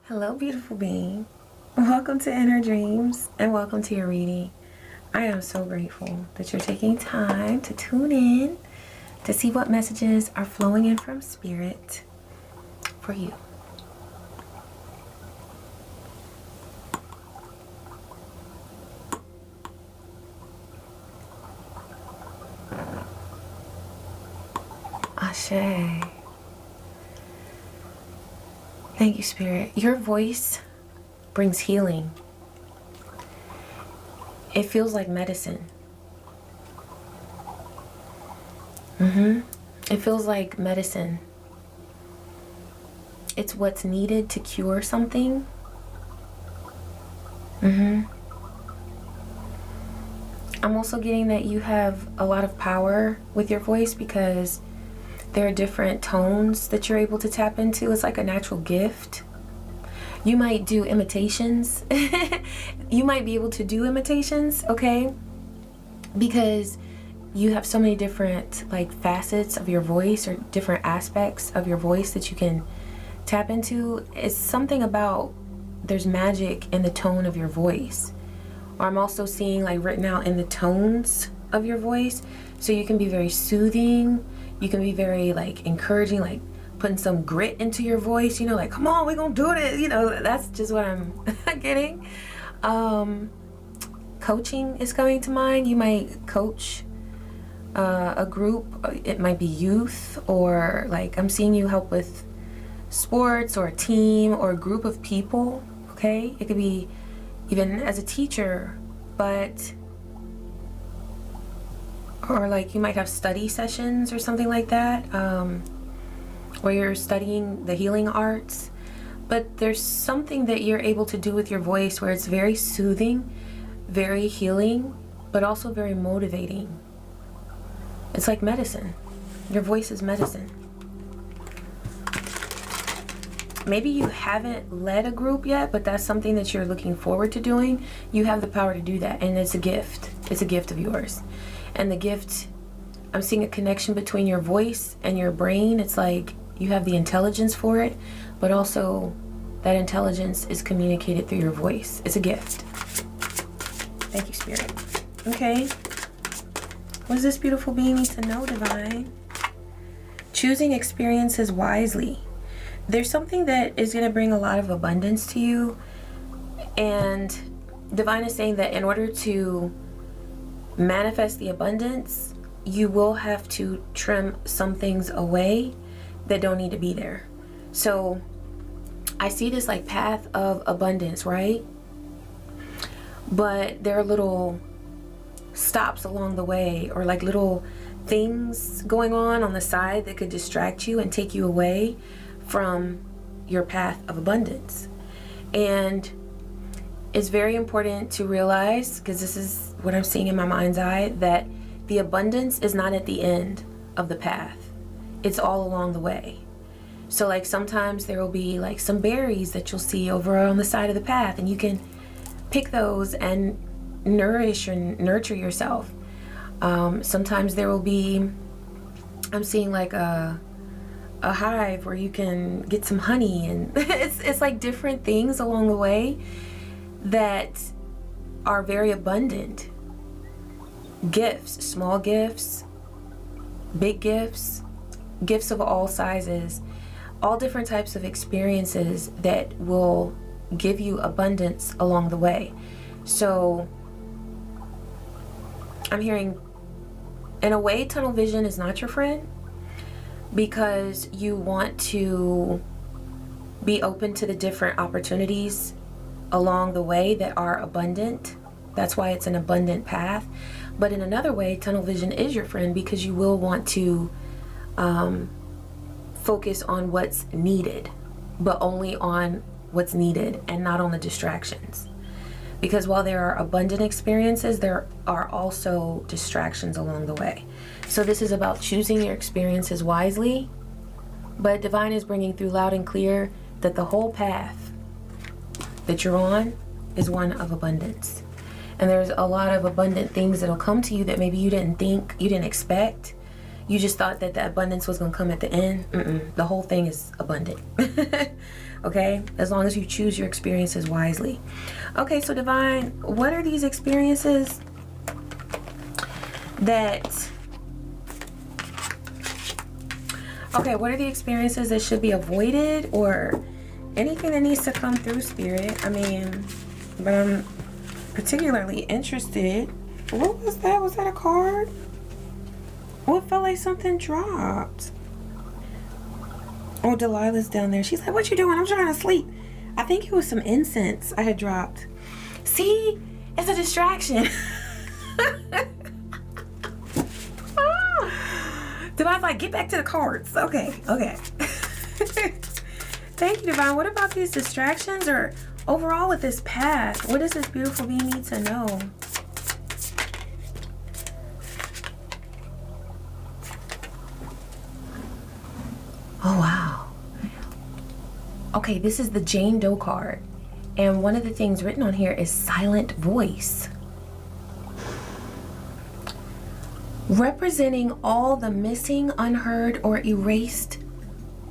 Hello, beautiful being. Welcome to Inner Dreams and welcome to your reading. I am so grateful that you're taking time to tune in to see what messages are flowing in from Spirit for you. Ashe. Thank you, Spirit. Your voice brings healing. It feels like medicine. It feels like medicine. It's what's needed to cure something. I'm also getting that you have a lot of power with your voice because there are different tones that you're able to tap into. It's like a natural gift. You might do imitations. You might be able to do imitations, okay? Because you have so many different like facets of your voice or different aspects of your voice that you can tap into. It's something about there's magic in the tone of your voice. Or I'm also seeing like written out in the tones of your voice. So you can be very soothing. You can be very like encouraging, like putting some grit into your voice, you know, like, come on, we're gonna do it. You know, that's just what I'm getting. Coaching is coming to mind. You might coach a group. It might be youth, or like I'm seeing you help with sports or a team or a group of people. Okay, it could be even as a teacher, but or like you might have study sessions or something like that, where you're studying the healing arts. But there's something that you're able to do with your voice where it's very soothing, very healing, but also very motivating. It's like medicine. Your voice is medicine. Maybe you haven't led a group yet, but that's something that you're looking forward to doing. You have the power to do that, and it's a gift. It's a gift of yours. And the gift, I'm seeing a connection between your voice and your brain. It's like you have the intelligence for it, but also that intelligence is communicated through your voice. It's a gift. Thank you, Spirit. Okay. What does this beautiful being need to know, Divine? Choosing experiences wisely. There's something that is going to bring a lot of abundance to you. And Divine is saying that in order to manifest the abundance, you will have to trim some things away that don't need to be there. So I see this like path of abundance, right? But there are little stops along the way, or like little things going on the side that could distract you and take you away from your path of abundance. And it's very important to realize, because this is what I'm seeing in my mind's eye, that the abundance is not at the end of the path. It's all along the way. So like sometimes there will be like some berries that you'll see over on the side of the path, and you can pick those and nourish and nurture yourself. Sometimes there will be, I'm seeing like a hive where you can get some honey, and it's like different things along the way that are very abundant. Gifts, small gifts, big gifts, gifts of all sizes, all different types of experiences that will give you abundance along the way. So I'm hearing, in a way, tunnel vision is not your friend, because you want to be open to the different opportunities along the way that are abundant. That's why it's an abundant path. But in another way, tunnel vision is your friend, because you will want to focus on what's needed, but only on what's needed and not on the distractions. Because while there are abundant experiences, there are also distractions along the way. So this is about choosing your experiences wisely, but Divine is bringing through loud and clear that the whole path that you're on is one of abundance. And there's a lot of abundant things that'll come to you that maybe you didn't think, you didn't expect. You just thought that the abundance was going to come at the end. The whole thing is abundant. Okay? As long as you choose your experiences wisely. Okay, so Divine, what are these experiences that... Okay, what are the experiences that should be avoided, or anything that needs to come through, Spirit? I mean, but I'm particularly interested. What was that? Was that a card? Oh, it felt like something dropped. Oh, Delilah's down there. She's like, what you doing? I'm trying to sleep. I think it was some incense I had dropped. See? It's a distraction. Divine's like, get back to the cards. Okay, okay. Thank you, Divine. What about these distractions, or overall with this path? What does this beautiful being need to know? Oh, wow. Okay, this is the Jane Doe card. And one of the things written on here is silent voice. Representing all the missing, unheard, or erased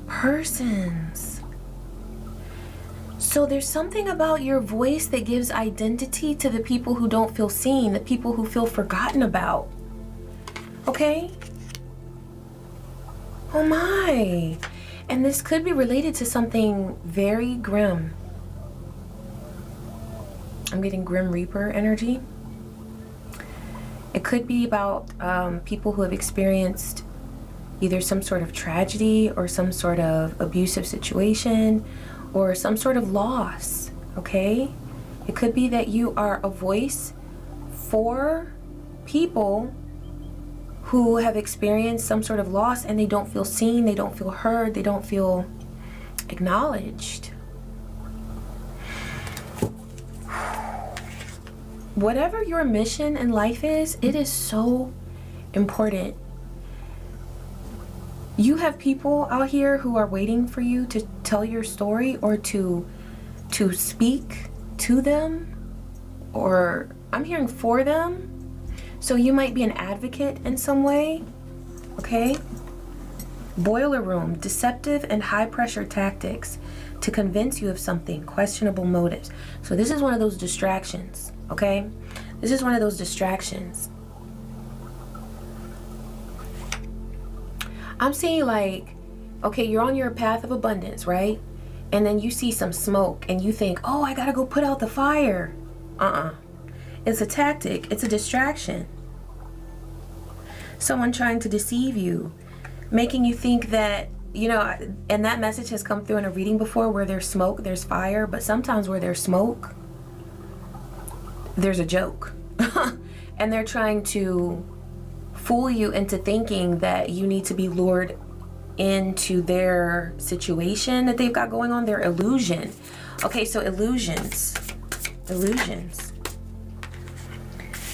persons. So there's something about your voice that gives identity to the people who don't feel seen, the people who feel forgotten about. Okay? Oh my. And this could be related to something very grim. I'm getting Grim Reaper energy. It could be about people who have experienced either some sort of tragedy or some sort of abusive situation or some sort of loss, okay? It could be that you are a voice for people who have experienced some sort of loss and they don't feel seen, they don't feel heard, they don't feel acknowledged. Whatever your mission in life is, it is so important. You have people out here who are waiting for you to tell your story or to speak to them, or I'm hearing for them. So you might be an advocate in some way, okay? Boiler room, deceptive and high pressure tactics to convince you of something, questionable motives. So this is one of those distractions, okay? This is one of those distractions. I'm seeing like, okay, you're on your path of abundance, right? And then you see some smoke and you think, oh, I gotta go put out the fire. It's a tactic, it's a distraction. Someone trying to deceive you, making you think that, you know, and that message has come through in a reading before, where there's smoke, there's fire, but sometimes where there's smoke, there's a joke. And they're trying to fool you into thinking that you need to be lured into their situation that they've got going on, their illusion. Okay, so illusions.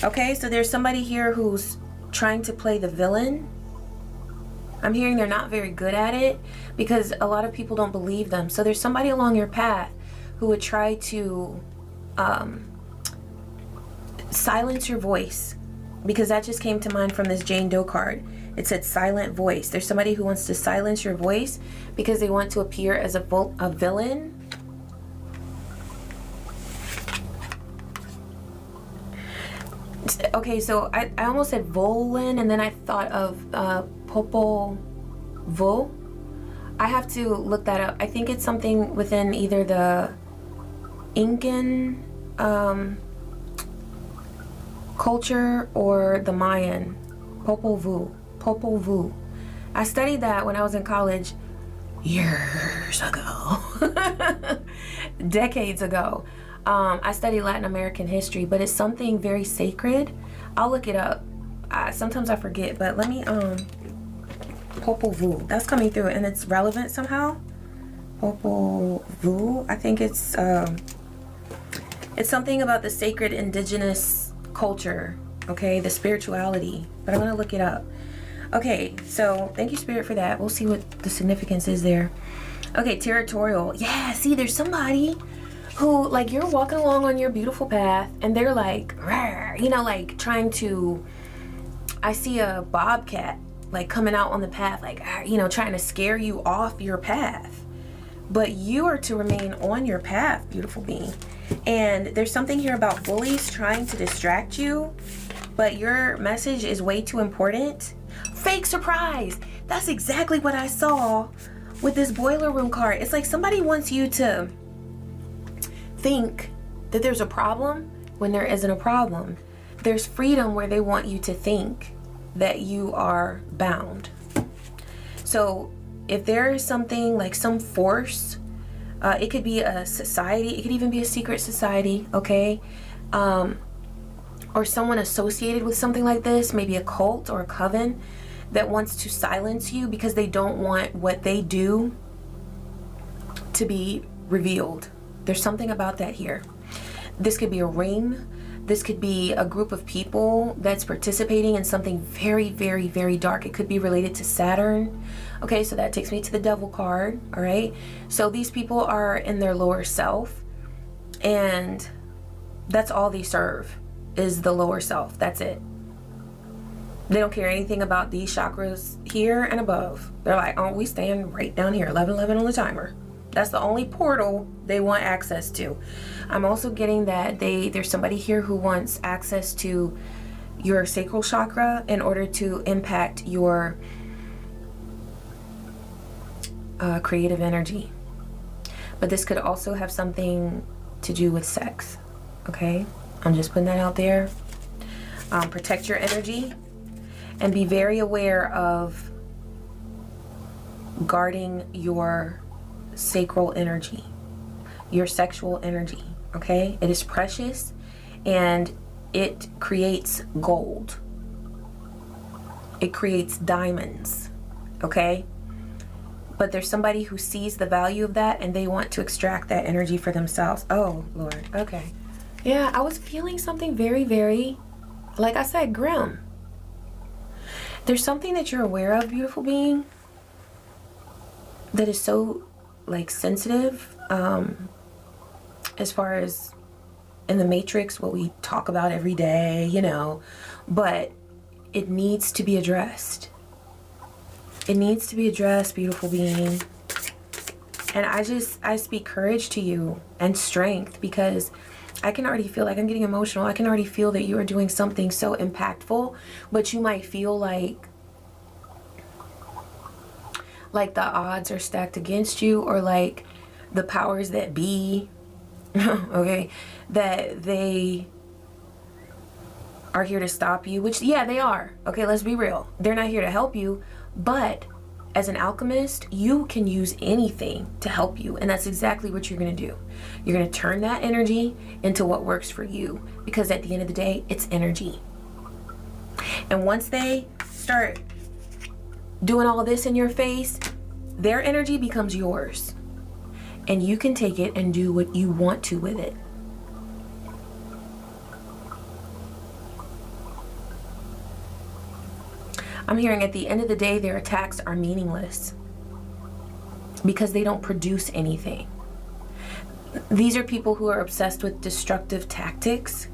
Okay, so there's somebody here who's trying to play the villain. I'm hearing they're not very good at it because a lot of people don't believe them. So there's somebody along your path who would try to silence your voice, because that just came to mind from this Jane Doe card. It said silent voice. There's somebody who wants to silence your voice because they want to appear as a villain. Okay, so I almost said Volin, and then I thought of Popol Vuh. I have to look that up. I think it's something within either the Incan culture or the Mayan. Popol Vuh. I studied that when I was in college years ago. Decades ago. I studied Latin American history, but it's something very sacred. I'll look it up. Sometimes I forget, but let me Popol Vuh. That's coming through and it's relevant somehow. Popol Vuh. I think it's something about the sacred indigenous culture, okay, the spirituality, but I'm gonna look it up. Okay, so thank you, Spirit, for that. We'll see what the significance is there. Okay, territorial. Yeah, see, there's somebody who, like, you're walking along on your beautiful path and they're like, rawr, you know, like trying to, I see a bobcat like coming out on the path, like, you know, trying to scare you off your path. But you are to remain on your path, beautiful being. And there's something here about bullies trying to distract you, but your message is way too important. Fake surprise. That's exactly what I saw with this boiler room card. It's like somebody wants you to think that there's a problem when there isn't a problem. There's freedom where they want you to think that you are bound. So if there is something like some force, it could be a society, it could even be a secret society, okay? Or someone associated with something like this, maybe a cult or a coven that wants to silence you because they don't want what they do to be revealed. There's something about that here. This could be a ring. This could be a group of people that's participating in something very, very, very dark. It could be related to Saturn. Okay, so that takes me to the Devil card, all right? So these people are in their lower self, and that's all they serve is the lower self. That's it. They don't care anything about these chakras here and above. They're like, oh, we stand right down here, 1111 on the timer. That's the only portal they want access to. I'm also getting that there's somebody here who wants access to your sacral chakra in order to impact your creative energy. But this could also have something to do with sex, okay? I'm just putting that out there. Protect your energy and be very aware of guarding your sacral energy, your sexual energy, okay? It is precious and it creates gold. It creates diamonds, okay? But there's somebody who sees the value of that and they want to extract that energy for themselves. Oh, Lord, okay. Yeah, I was feeling something very, very, like I said, grim. There's something that you're aware of, beautiful being, that is so, like, sensitive, as far as in the Matrix, what we talk about every day, you know, but it needs to be addressed. It needs to be addressed, beautiful being. And I speak courage to you and strength, because I can already feel, like, I'm getting emotional. I can already feel that you are doing something so impactful, but you might feel like the odds are stacked against you, or like the powers that be, okay, that they are here to stop you, which, yeah, they are. Okay, let's be real. They're not here to help you, but as an alchemist, you can use anything to help you, and that's exactly what you're going to do. You're going to turn that energy into what works for you, because at the end of the day, it's energy. And once they start doing all of this in your face, their energy becomes yours, and you can take it and do what you want to with it. I'm hearing at the end of the day, their attacks are meaningless because they don't produce anything. These are people who are obsessed with destructive tactics,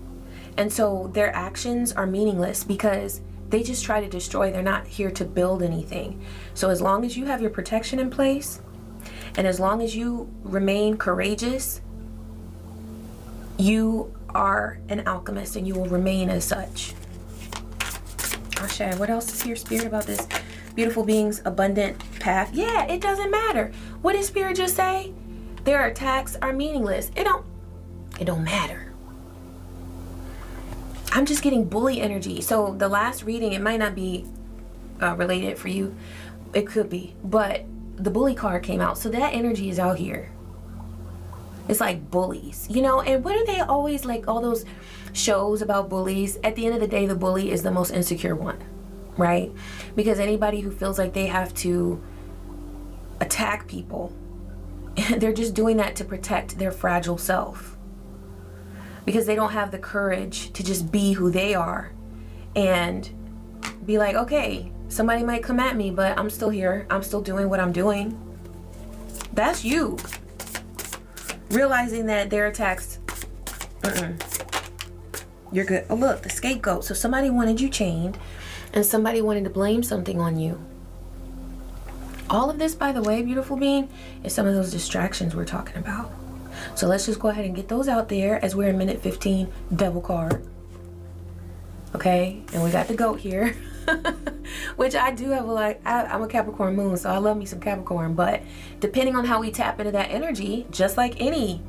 and so their actions are meaningless because they just try to destroy. They're not here to build anything. So as long as you have your protection in place, and as long as you remain courageous, you are an alchemist and you will remain as such. Ashe, what else is here, Spirit, about this beautiful being's abundant path? Yeah, it doesn't matter. What did Spirit just say? Their attacks are meaningless. It don't matter. I'm just getting bully energy. So the last reading, it might not be related for you. It could be, but the bully card came out. So that energy is out here. It's like bullies, you know, and what are they always, like, all those shows about bullies? At the end of the day, the bully is the most insecure one, right? Because anybody who feels like they have to attack people, they're just doing that to protect their fragile self, because they don't have the courage to just be who they are and be like, okay, somebody might come at me, but I'm still here. I'm still doing what I'm doing. That's you. Realizing that their attacks, you're good. Oh, look, the scapegoat. So somebody wanted you chained, And somebody wanted to blame something on you. All of this, by the way, beautiful being, is some of those distractions we're talking about. So let's just go ahead and get those out there as we're in minute 15, devil card. Okay, and we got the goat here, which I do have I'm a Capricorn moon, so I love me some Capricorn, but depending on how we tap into that energy, just like any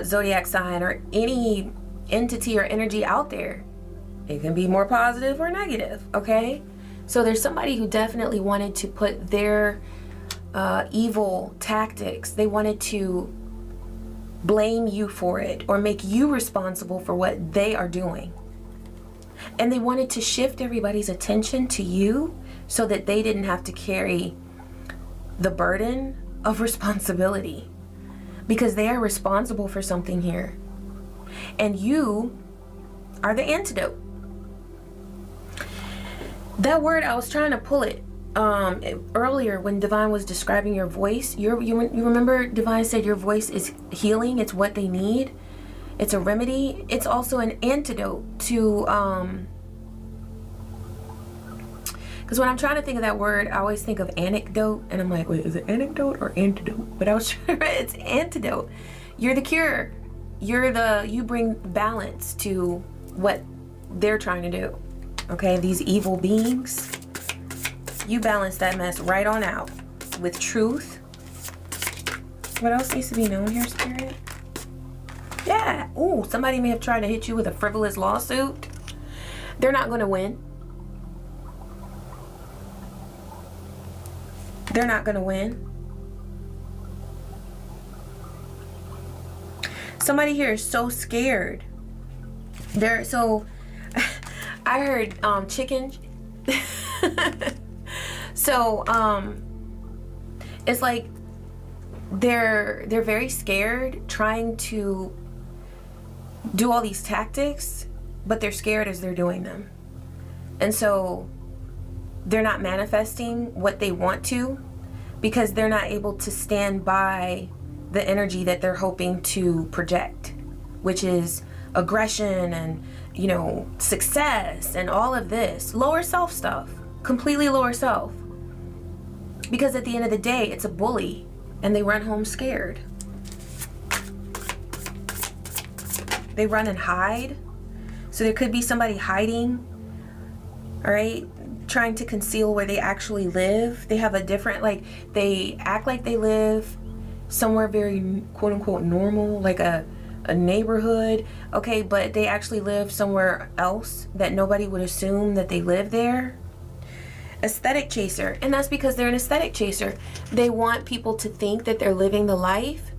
zodiac sign or any entity or energy out there, it can be more positive or negative, okay? So there's somebody who definitely wanted to put their evil tactics, they wanted to blame you for it or make you responsible for what they are doing. And they wanted to shift everybody's attention to you so that they didn't have to carry the burden of responsibility, because they are responsible for something here. And you are the antidote. That word, I was trying to pull it earlier when Divine was describing your voice. You remember Divine said your voice is healing. It's what they need. It's a remedy. It's also an antidote to, because when I'm trying to think of that word, I always think of anecdote, and I'm like, wait, is it anecdote or antidote? But I was trying to write, it's antidote. You're the cure. You bring balance to what they're trying to do. Okay, these evil beings, you balance that mess right on out with truth. What else needs to be known here, Spirit? Yeah. Ooh, somebody may have tried to hit you with a frivolous lawsuit. They're not going to win. They're not going to win. Somebody here is so scared. They're so... I heard chicken. So it's like they're very scared trying to do all these tactics, but they're scared as they're doing them. And so they're not manifesting what they want to because they're not able to stand by the energy that they're hoping to project, which is aggression and, you know, success and all of this lower self stuff, completely lower self, because at the end of the day it's a bully and they run home scared. They run and hide. So there could be somebody hiding, all right, trying to conceal where they actually live. They have a different, like, they act like they live somewhere very quote unquote normal, like a neighborhood, okay, but they actually live somewhere else that nobody would assume that they live there. Aesthetic chaser, and that's because they're an aesthetic chaser. They want people to think that they're living the life,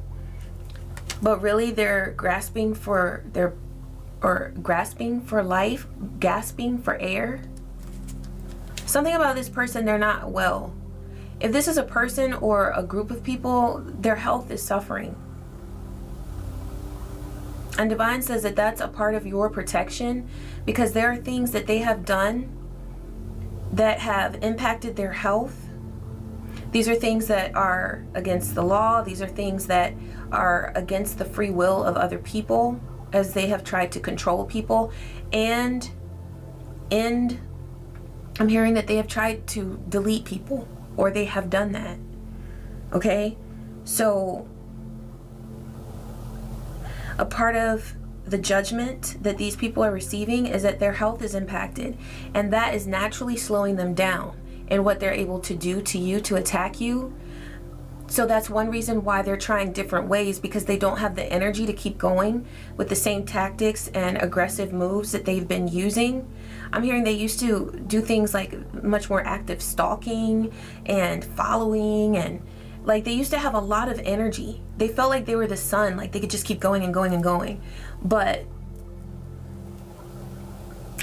but really they're grasping for life, gasping for air. Something about this person, they're not well. If this is a person or a group of people, their health is suffering. And Divine says that that's a part of your protection, because there are things that they have done that have impacted their health. These are things that are against the law. These are things that are against the free will of other people, as they have tried to control people. And I'm hearing that they have tried to delete people, or they have done that. Okay? So a part of the judgment that these people are receiving is that their health is impacted, and that is naturally slowing them down in what they're able to do to you, to attack you. So that's one reason why they're trying different ways, because they don't have the energy to keep going with the same tactics and aggressive moves that they've been using. I'm hearing they used to do things like much more active stalking and following, and like they used to have a lot of energy. They felt like they were the sun, like they could just keep going and going and going. But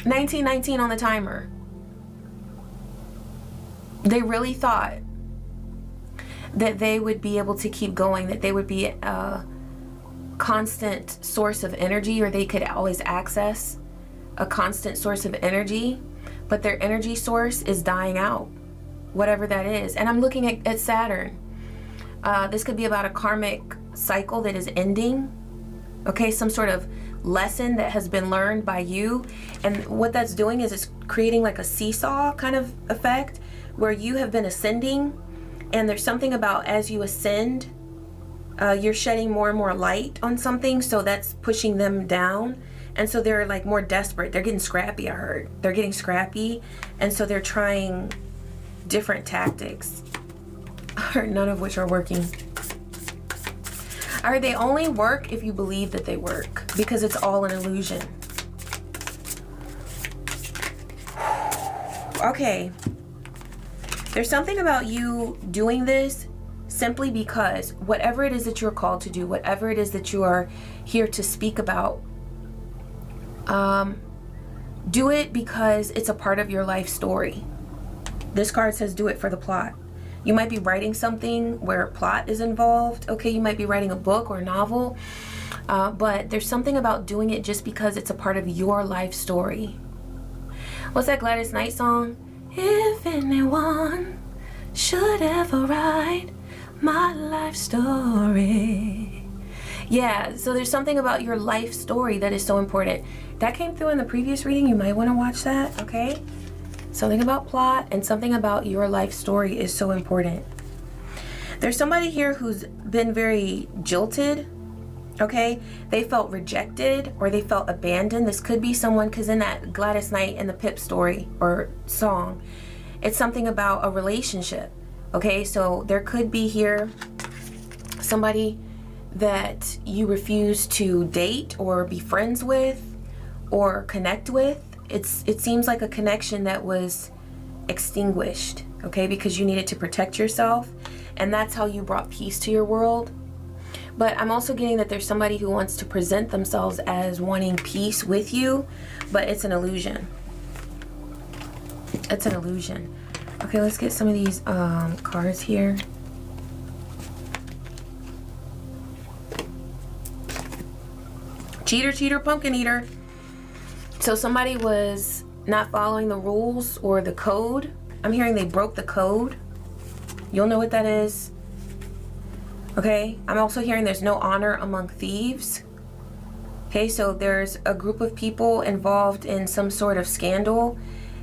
1919 on the timer. They really thought that they would be able to keep going, that they would be a constant source of energy, or they could always access a constant source of energy, but their energy source is dying out, whatever that is. And I'm looking at Saturn. This could be about a karmic cycle that is ending. Okay, some sort of lesson that has been learned by you. And what that's doing is it's creating like a seesaw kind of effect where you have been ascending, and there's something about as you ascend, you're shedding more and more light on something, so that's pushing them down. And so they're like more desperate. They're getting scrappy, I heard. They're getting scrappy, and so they're trying different tactics. I heard none of which are working. I heard they only work if you believe that they work, because it's all an illusion. Okay. There's something about you doing this simply because whatever it is that you're called to do, whatever it is that you are here to speak about, do it because it's a part of your life story. This card says do it for the plot. You might be writing something where plot is involved. Okay, you might be writing a book or a novel, but there's something about doing it just because it's a part of your life story. What's that Gladys Knight song? If anyone should ever write my life story. Yeah, so there's something about your life story that is so important. That came through in the previous reading. You might want to watch that, okay? Something about plot and something about your life story is so important. There's somebody here who's been very jilted, okay? They felt rejected or they felt abandoned. This could be someone, because in that Gladys Knight and the Pip story or song, it's something about a relationship, okay? So there could be here somebody that you refuse to date or be friends with or connect with. It seems like a connection that was extinguished, okay, because you needed to protect yourself, and that's how you brought peace to your world. But I'm also getting that there's somebody who wants to present themselves as wanting peace with you, but it's an illusion. It's an illusion. Okay, let's get some of these cards here. Cheater, cheater, pumpkin eater. So somebody was not following the rules or the code. I'm hearing they broke the code. You'll know what that is. Okay, I'm also hearing there's no honor among thieves. Okay, so there's a group of people involved in some sort of scandal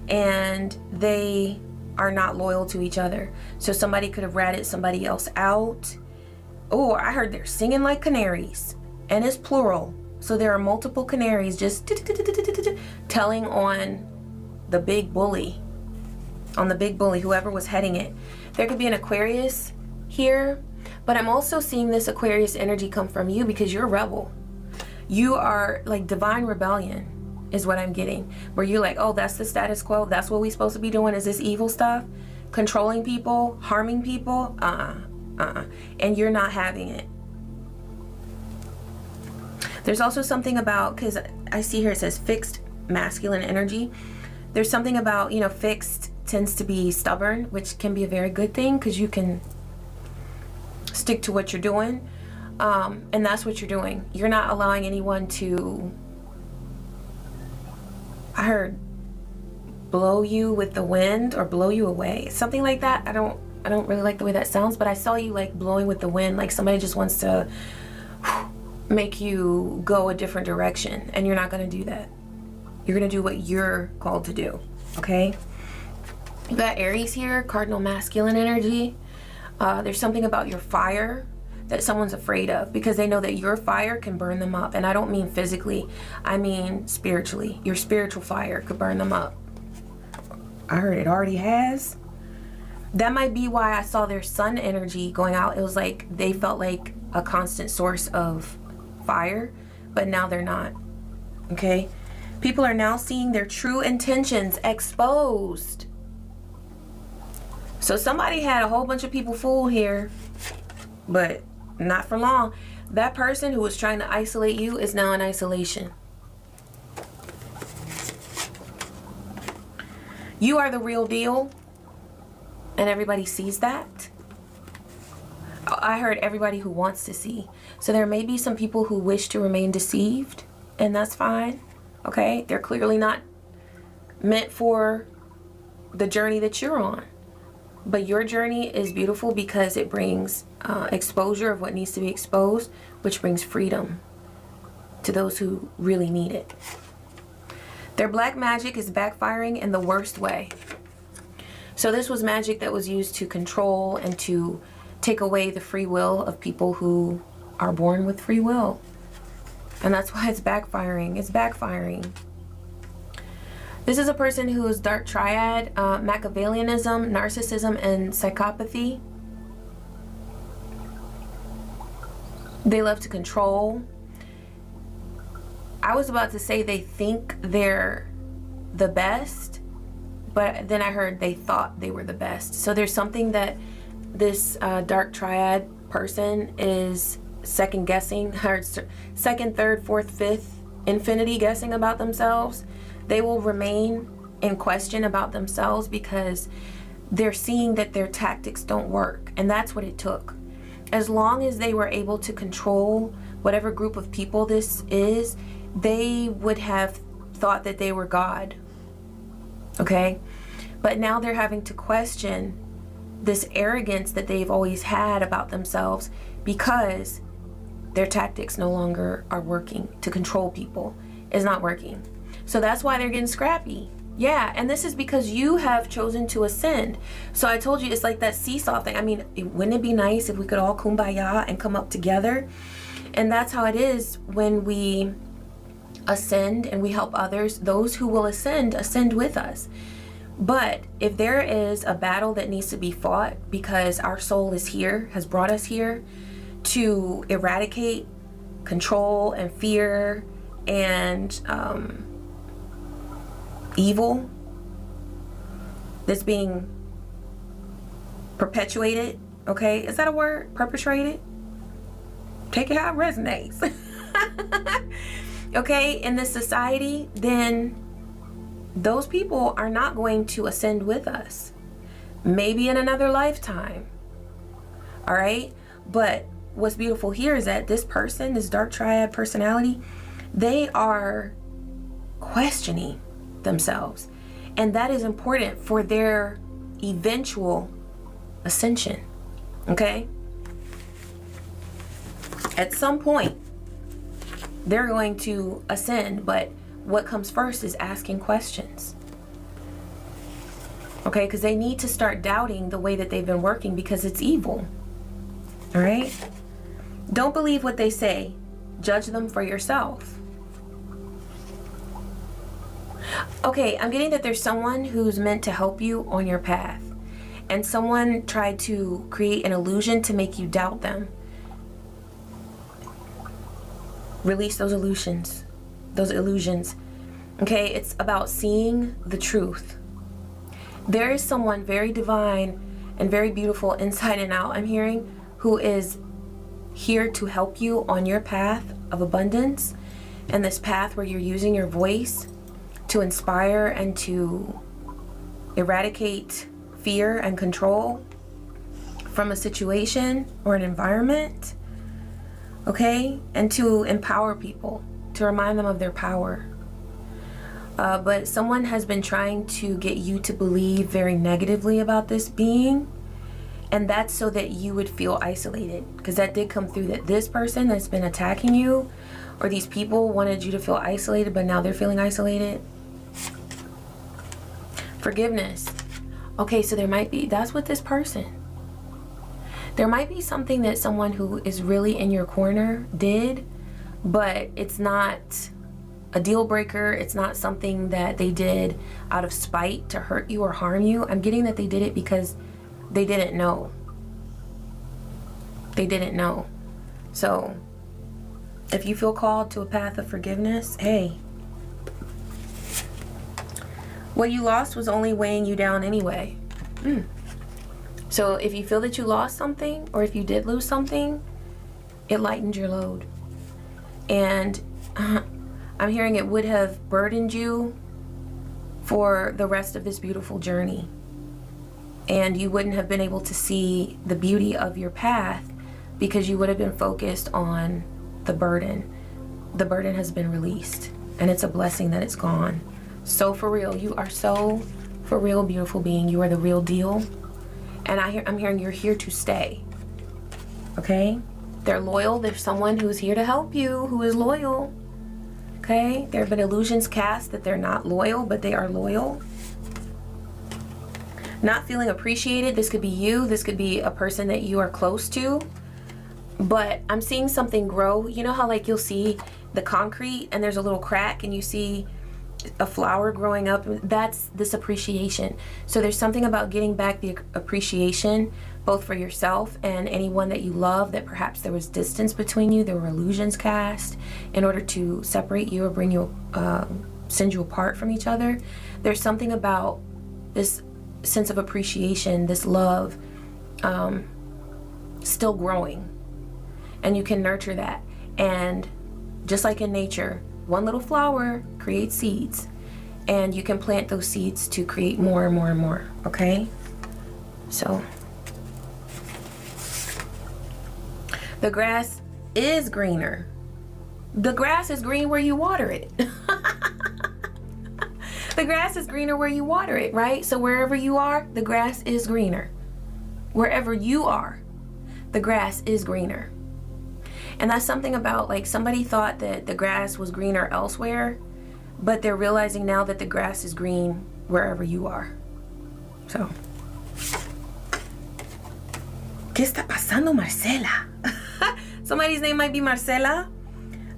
and they are not loyal to each other. So somebody could have ratted somebody else out. Oh, I heard they're singing like canaries, and it's plural. So there are multiple canaries just telling on the big bully, whoever was heading it. There could be an Aquarius here, but I'm also seeing this Aquarius energy come from you because you're a rebel. You are like divine rebellion is what I'm getting, where you're like, oh, that's the status quo. That's what we're supposed to be doing, is this evil stuff, controlling people, harming people, and you're not having it. There's also something about, because I see here it says fixed masculine energy. There's something about, you know, fixed tends to be stubborn, which can be a very good thing because you can stick to what you're doing. And that's what you're doing. You're not allowing anyone to, I heard, blow you with the wind or blow you away. Something like that. I don't really like the way that sounds, but I saw you like blowing with the wind, like somebody just wants to make you go a different direction, and you're not going to do that. You're going to do what you're called to do, okay? You got Aries here, cardinal masculine energy. There's something about your fire that someone's afraid of because they know that your fire can burn them up. And I don't mean physically, I mean spiritually. Your spiritual fire could burn them up. I heard it already has. That might be why I saw their sun energy going out. It was like they felt like a constant source of fire, but now they're not, okay? People are now seeing their true intentions exposed. So somebody had a whole bunch of people fooled here, but not for long. That person who was trying to isolate you is now in isolation. You are the real deal, and everybody sees that. I heard everybody who wants to see. So there may be some people who wish to remain deceived, and that's fine, okay? They're clearly not meant for the journey that you're on. But your journey is beautiful because it brings exposure of what needs to be exposed, which brings freedom to those who really need it. Their black magic is backfiring in the worst way. So this was magic that was used to control and to take away the free will of people who are born with free will. And that's why it's backfiring. It's backfiring. This is a person who is dark triad, Machiavellianism, narcissism, and psychopathy. They love to control. I was about to say they think they're the best, but then I heard they thought they were the best. So there's something that this dark triad person is second guessing, or second, third, fourth, fifth, infinity guessing about themselves. They will remain in question about themselves because they're seeing that their tactics don't work. And that's what it took. As long as they were able to control whatever group of people this is, they would have thought that they were God. Okay? But now they're having to question this arrogance that they've always had about themselves because their tactics no longer are working to control people. It's not working. So that's why they're getting scrappy. Yeah, and this is because you have chosen to ascend. So I told you it's like that seesaw thing. I mean, wouldn't it be nice if we could all kumbaya and come up together? And that's how it is when we ascend and we help others. Those who will ascend with us. But if there is a battle that needs to be fought because our soul is here, has brought us here to eradicate control and fear and evil that's being perpetuated, okay? Is that a word? Perpetrated? Take it how it resonates. Okay, in this society, then those people are not going to ascend with us. Maybe in another lifetime. All right? But what's beautiful here is that this person, this dark triad personality, they are questioning themselves. And that is important for their eventual ascension. Okay? At some point, they're going to ascend, but what comes first is asking questions. Okay? Because they need to start doubting the way that they've been working because it's evil. All right? Don't believe what they say. Judge them for yourself. Okay, I'm getting that there's someone who's meant to help you on your path. And someone tried to create an illusion to make you doubt them. Release those illusions. Okay, it's about seeing the truth. There is someone very divine and very beautiful inside and out, I'm hearing, who is here to help you on your path of abundance, and this path where you're using your voice to inspire and to eradicate fear and control from a situation or an environment, okay? And to empower people, to remind them of their power. But someone has been trying to get you to believe very negatively about this being, and that's so that you would feel isolated, because that did come through, that this person that's been attacking you, or these people wanted you to feel isolated, but now they're feeling isolated. Forgiveness. Okay, so there might be, that's what this person, there might be something that someone who is really in your corner did, but it's not a deal breaker. It's not something that they did out of spite to hurt you or harm you. I'm getting that they did it because they didn't know. They didn't know. So if you feel called to a path of forgiveness, hey, what you lost was only weighing you down anyway. So if you feel that you lost something, or if you did lose something, it lightened your load. And I'm hearing it would have burdened you for the rest of this beautiful journey. And you wouldn't have been able to see the beauty of your path because you would have been focused on the burden. The burden has been released, and it's a blessing that it's gone. So for real, you are so for real, beautiful being. You are the real deal. And I'm hearing you're here to stay. Okay? They're loyal. There's someone who's here to help you, who is loyal. Okay, there have been illusions cast that they're not loyal, but they are loyal. Not feeling appreciated. This could be you. This could be a person that you are close to. But I'm seeing something grow. You know how like you'll see the concrete and there's a little crack and you see a flower growing up? That's this appreciation. So there's something about getting back the appreciation, both for yourself and anyone that you love, that perhaps there was distance between you, there were illusions cast in order to separate you or bring you, send you apart from each other. There's something about this sense of appreciation, this love, still growing, and you can nurture that. And just like in nature, one little flower creates seeds, and you can plant those seeds to create more and more and more. Okay, so the grass is greener. The grass is green where you water it. The grass is greener where you water it, right? So wherever you are, the grass is greener. Wherever you are, the grass is greener. And that's something about, like, somebody thought that the grass was greener elsewhere, but they're realizing now that the grass is green wherever you are. So, ¿qué está pasando, Marcela? Somebody's name might be Marcela,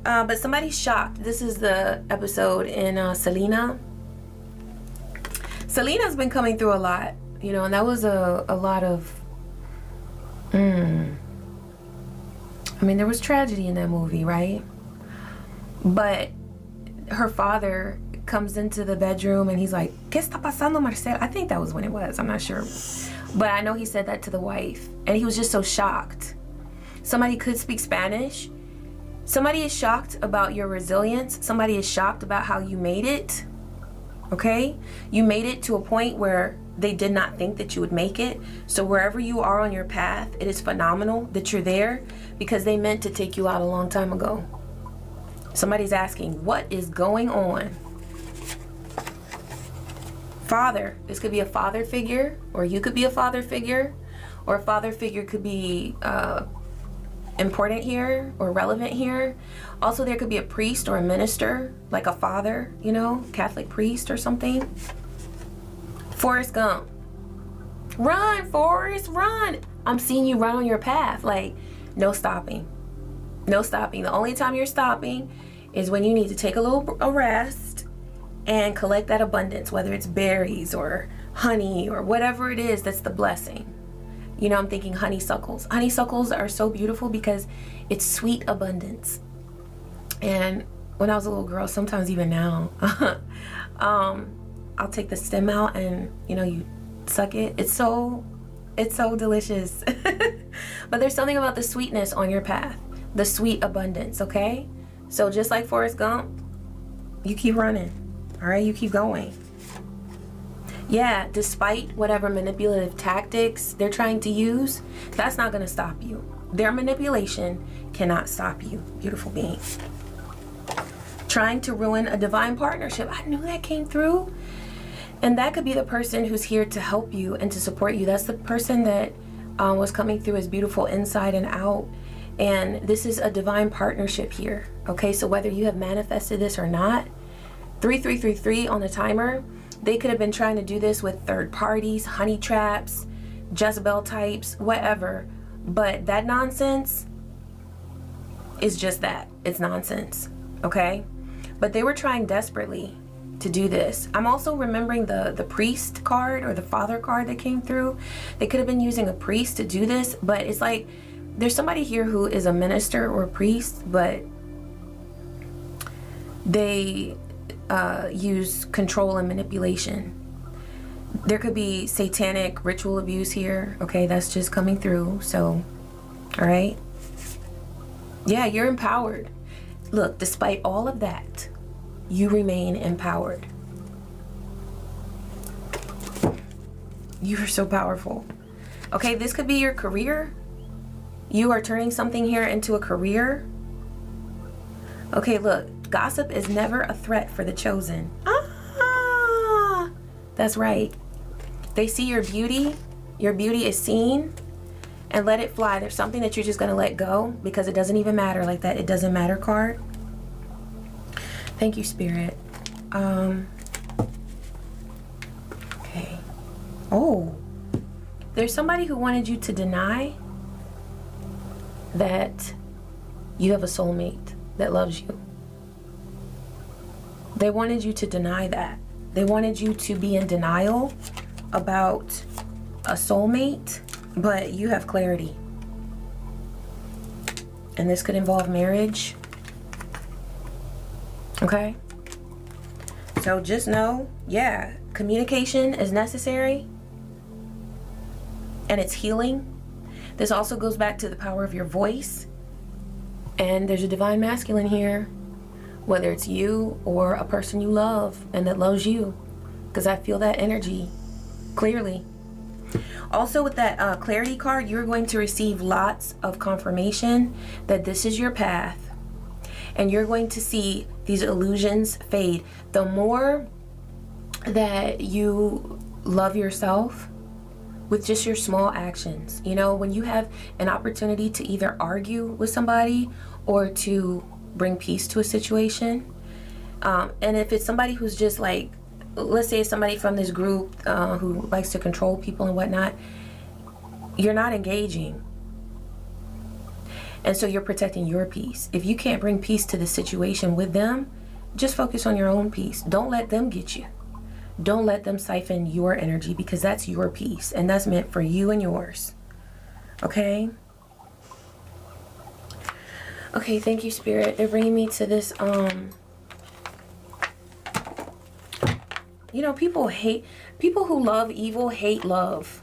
but somebody's shocked. This is the episode in Selena. Selena's been coming through a lot, you know, and that was a lot of, I mean, there was tragedy in that movie, right? But her father comes into the bedroom and he's like, ¿Qué está pasando, Marcela? I think that was when it was, I'm not sure. But I know he said that to the wife, and he was just so shocked. Somebody could speak Spanish. Somebody is shocked about your resilience. Somebody is shocked about how you made it. Okay? You made it to a point where they did not think that you would make it. So wherever you are on your path, it is phenomenal that you're there, because they meant to take you out a long time ago. Somebody's asking, what is going on? Father. This could be a father figure, or you could be a father figure, or a father figure could be important here or relevant here. Also, there could be a priest or a minister, like a father, you know, Catholic priest or something. Forrest Gump. Run, Forrest, run. I'm seeing you run on your path. Like, no stopping. No stopping. The only time you're stopping is when you need to take a little rest and collect that abundance, whether it's berries or honey or whatever it is that's the blessing. You know, I'm thinking honeysuckles. Honeysuckles are so beautiful because it's sweet abundance. And when I was a little girl, sometimes even now, I'll take the stem out and, you know, you suck it. It's so delicious. But there's something about the sweetness on your path, the sweet abundance, okay? So just like Forrest Gump, you keep running, all right? You keep going. Yeah, despite whatever manipulative tactics they're trying to use, that's not going to stop you. Their manipulation cannot stop you, beautiful being. Trying to ruin a divine partnership. I knew that came through. And that could be the person who's here to help you and to support you. That's the person that was coming through as beautiful inside and out. And this is a divine partnership here. Okay, so whether you have manifested this or not, 3333 on the timer. They could have been trying to do this with third parties, honey traps, Jezebel types, whatever. But that nonsense is just that. It's nonsense, okay? But they were trying desperately to do this. I'm also remembering the priest card or the father card that came through. They could have been using a priest to do this, but it's like there's somebody here who is a minister or a priest, but they use control and manipulation. There could be satanic ritual abuse here. Okay, that's just coming through. So, all right. Yeah, you're empowered. Look, despite all of that, you remain empowered. You are so powerful. Okay, this could be your career. You are turning something here into a career. Okay, look. Gossip is never a threat for the chosen. Ah, that's right. They see your beauty. Your beauty is seen, and let it fly. There's something that you're just going to let go because it doesn't even matter, like that it doesn't matter card. Thank you, Spirit. Okay. Oh, there's somebody who wanted you to deny that you have a soulmate that loves you. They wanted you to deny that. They wanted you to be in denial about a soulmate, but you have clarity. And this could involve marriage. Okay? So just know, yeah, communication is necessary. And it's healing. This also goes back to the power of your voice. And there's a divine masculine here, whether it's you or a person you love and that loves you, because I feel that energy clearly. Also with that clarity card, you're going to receive lots of confirmation that this is your path, and you're going to see these illusions fade. The more that you love yourself with just your small actions, you know, when you have an opportunity to either argue with somebody or to bring peace to a situation, and if it's somebody who's just like, let's say it's somebody from this group who likes to control people and whatnot, you're not engaging. And so you're protecting your peace. If you can't bring peace to the situation with them, just focus on your own peace. Don't let them get you. Don't let them siphon your energy, because that's your peace and that's meant for you and yours. Okay? Okay, thank you, Spirit. They're bringing me to this, you know, people who love evil hate love.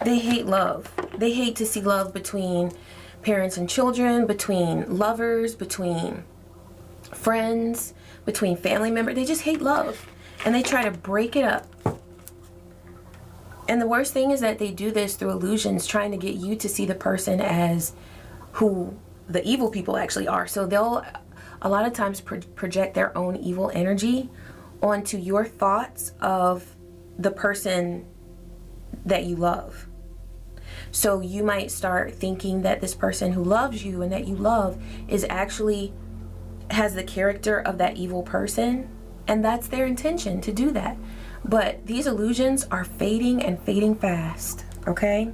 They hate love. They hate to see love between parents and children, between lovers, between friends, between family members. They just hate love. And they try to break it up. And the worst thing is that they do this through illusions, trying to get you to see the person as who the evil people actually are. So they'll a lot of times project their own evil energy onto your thoughts of the person that you love. So you might start thinking that this person who loves you and that you love is actually has the character of that evil person, and that's their intention to do that. But these illusions are fading and fading fast, okay?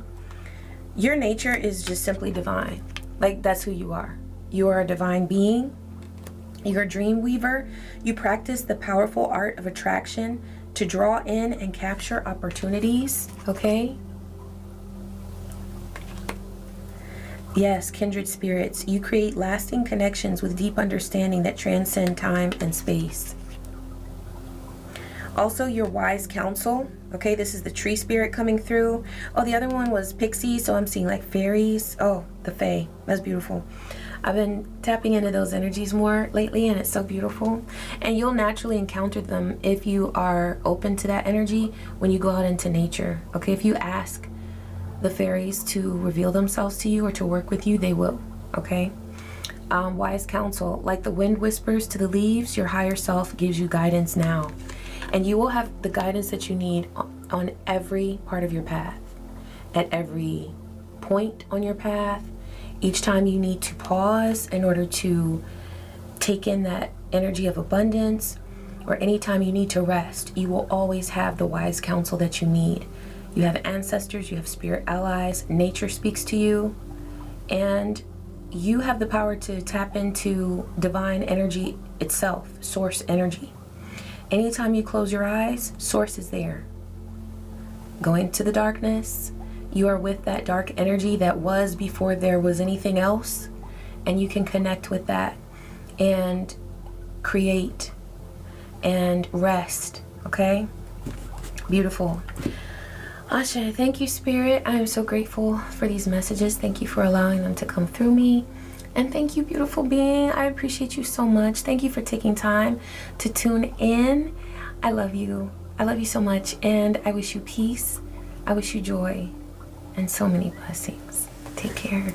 Your nature is just simply divine. Like, that's who you are. You are a divine being. You're a dream weaver. You practice the powerful art of attraction to draw in and capture opportunities, okay? Yes, kindred spirits. You create lasting connections with deep understanding that transcend time and space. Also, your wise counsel. Okay, this is the tree spirit coming through. Oh, the other one was pixie, so I'm seeing like fairies. Oh, the fae. That's beautiful. I've been tapping into those energies more lately, and it's so beautiful. And you'll naturally encounter them if you are open to that energy when you go out into nature. Okay, if you ask the fairies to reveal themselves to you or to work with you, they will. Okay. Wise counsel. Like the wind whispers to the leaves, your higher self gives you guidance now. And you will have the guidance that you need on every part of your path, at every point on your path. Each time you need to pause in order to take in that energy of abundance, or anytime you need to rest, you will always have the wise counsel that you need. You have ancestors, you have spirit allies, nature speaks to you, and you have the power to tap into divine energy itself, source energy. Anytime you close your eyes, source is there. Go into the darkness. You are with that dark energy that was before there was anything else, and you can connect with that and create and rest, okay? Beautiful. Ashe, thank you, Spirit. I am so grateful for these messages. Thank you for allowing them to come through me. And thank you, beautiful being. I appreciate you so much. Thank you for taking time to tune in. I love you. I love you so much. And I wish you peace. I wish you joy and so many blessings. Take care.